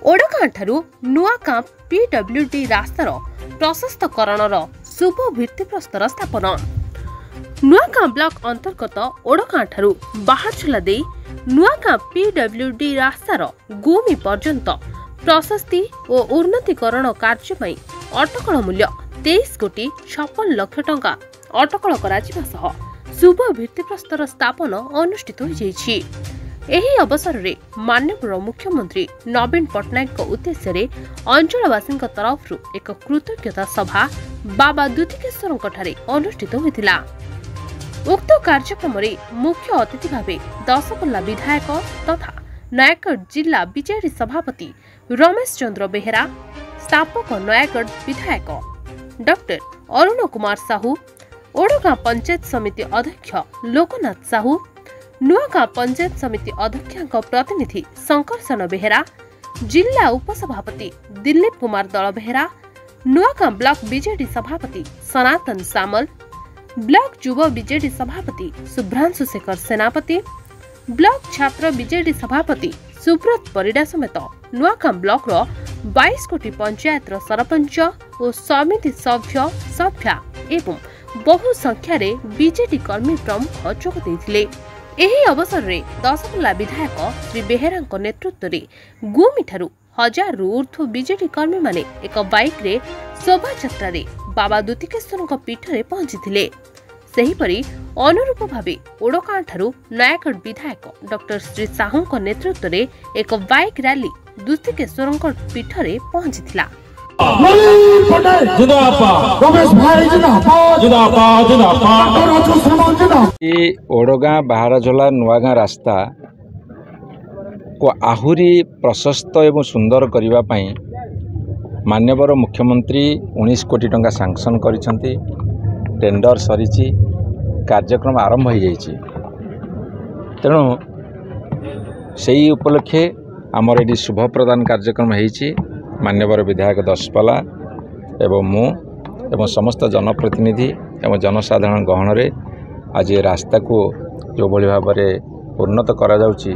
ओडगाँ ठारू नुआगाँ पीडब्ल्यूडी रास्तार प्रशस्तकरणर शुभ भित्तिप्रस्तर स्थापन। नुआगाँ ब्लॉक अंतर्गत ओडगाँ ठारू बाहारझोला दे नुआगाँ पीडब्ल्यूडी रास्तार गुमी पर्यंत प्रशस्ति और उन्नतीकरण कार्य पई अटकल मूल्य 23,56 लाख टंका अटकल कराजिबा सह शुभ भित्तिप्रस्तर स्थापन अनुष्ठित होइछि। एही अवसर रे माननीय मुख्यमंत्री नवीन पट्टनायक उद्देश्य रे अंचलवासी तरफ एक कृतज्ञता सभा बाबा दुतिकेश्वर अनुष्ठित होइतिला। उक्त कार्यक्रम रे मुख्य अतिथि भावे दशपल्ला विधायक तथा नयागढ़ जिला बीजेडी सभापति रमेश चंद्र बेहेरा, स्थापक नयागढ़ विधायक डॉक्टर अरुण कुमार साहू, ओडगाँ पंचायत समिति अध्यक्ष लोकनाथ साहू, नुआगाँ पंचायत समिति अध्यक्ष प्रतिनिधि शंकरसन बेहेरा, जिला उपसभापति दिलीप कुमार दल बेहेरा, नुआगाँ ब्लॉक बीजेडी सभापति सनातन सामल, ब्लॉक युवा बीजेडी सभापति शुभ्रांशु शेखर सेनापति, ब्लॉक छात्र बीजेडी सभापति सुब्रत परिडा समेत नुआगाँ ब्लॉक 22 कोटी पंचायत सरपंच और समिति सभ्य सभ्या एवं बहु संख्यार बीजेडी कर्मी प्रमुख जोग देथिले। एही अवसर रे दशपल्ला विधायक श्री बेहेरा नेतृत्व रे गुमी ठारू 1000 रु ऊर्ध्व बीजेडी कर्मी माने एक बाइक रे शोभा यात्रा रे बाबा दुतिकेश्वर पीठ रे पहुंचीथिले। सेहीपरि अनुरूप भावे ओडगाँ ठारू नयागढ़ विधायक डॉक्टर श्री साहू नेतृत्व रे एक बाइक रैली दुतिकेश्वर पीठ रे पहुंचीथिला। ओडगाँ बाहारझोला नुआगाँ रास्ता को आहुरी प्रशस्त एवं सुंदर करने पाई माननीय मुख्यमंत्री 19 कोटी टंका सैंक्शन करिसेंती। टेंडर सरीची, कार्यक्रम आरंभ हो जाइए। तेणु सही उपलक्षे आमर ये शुभ प्रदान कार्यक्रम होइछि। मान्यवर विधायक दशपल्ला एवं मु एवं समस्त जनप्रतिनिधि एवं जनसाधारण गहन रे आज ये रास्ता को जो भली भाव में उन्नत करा जाउछि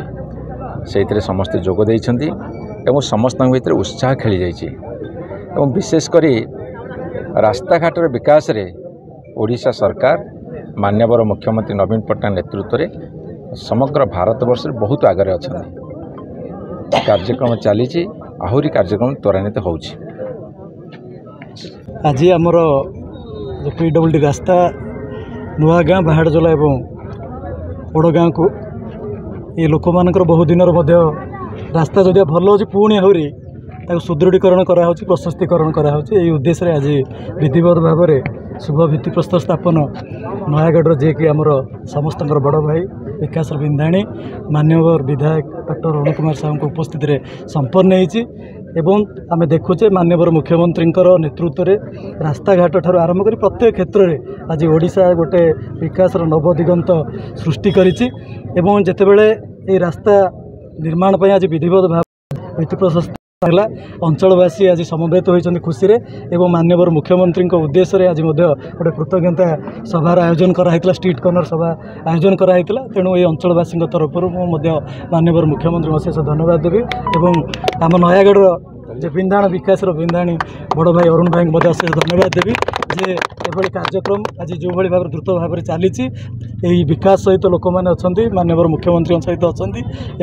सेइतरे समस्त जोग देइछंती एवं समस्त भीतर उत्साह खेली जाइछि। एवं विशेष करी रास्ता घाटर विकास रे ओडिशा सरकार मान्यवर मुख्यमंत्री नवीन पट्टनायक नेतृत्व रे समग्र भारतवर्ष बहुत आगे अच्छा कार्यक्रम चली आहुरी कार्यक्रम त्वरान्वित होउछि। आज आमर जो पीडब्ल्यूडी रास्ता नुआगाँ बाहारझोला एवं ओडगाँ को ये लोक मानकर बहु दिन रास्ता जदि भल हो पुणी आहरी सुदृढ़ीकरण कराऊँ, प्रशस्तीकरण कराऊँ। यही उद्देश्य आज विधिवत भाव में शुभ भित्तिप्रस्तर स्थापन नयागढ़ जे कि आमर समस्त बड़ भाई विकास बिंधाणी मान्यवर विधायक डॉक्टर अरुण कुमार साहू उपस्थित रे संपन्न होइछि। एवं आमे देखुचे मान्यवर मुख्यमंत्री नेतृत्व रे रास्ता घाट ठार आरंभ कर प्रत्येक क्षेत्र में आज ओडिशा गोटे विकास नव दिगंत सृष्टि करिछि। एवं जेतेबेले ए रास्ता निर्माण पई आज विधिवत भाव भित्तिप्रस्तर अंचलवासी आज समवेत होती खुशी रे एवं मान्यवर मुख्यमंत्री उद्देश्य रे आज गोटे कृतज्ञता सभार आयोजन कराइला, स्ट्रीट कर्नर सभा आयोजन कराइला। तेणु ये अंचलवासी तरफ मान्यवर मुख्यमंत्री अशेष धन्यवाद देवी एवं आम नयागढ़ जे बिंधाण विकास बिंधाणी बड़ भाई अरुण भाई अशेष धन्यवाद देवी जे एभली कार्यक्रम आज जो भाई भाव द्रुत भाव में चली विकास सहित लोक मैंने अच्छा मान्यवर मुख्यमंत्री सहित अच्छा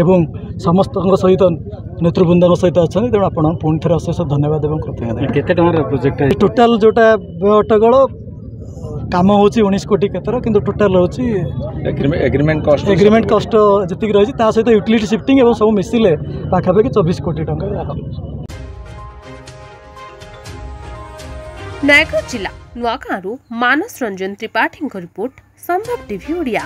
एवं समस्त सहित नेतृवृंद सहित अच्छा। तेणु आप पुणी थे अशेष धन्यवाद एवं कृतज्ञता। प्रोजेक्ट टोटाल जोटा अटकल काम हो 19 कोटी केतर किंतु टोटाल हो एग्रीमेंट कस्ट जी रही सहित यूटिलिटी शिफ्टिंग और सब मिसिले पाखापाखि 24 कोटी टंका। नयागढ़ जिला नुआगाँ मानस रंजन त्रिपाठी रिपोर्ट संभव टीवी ओडिया।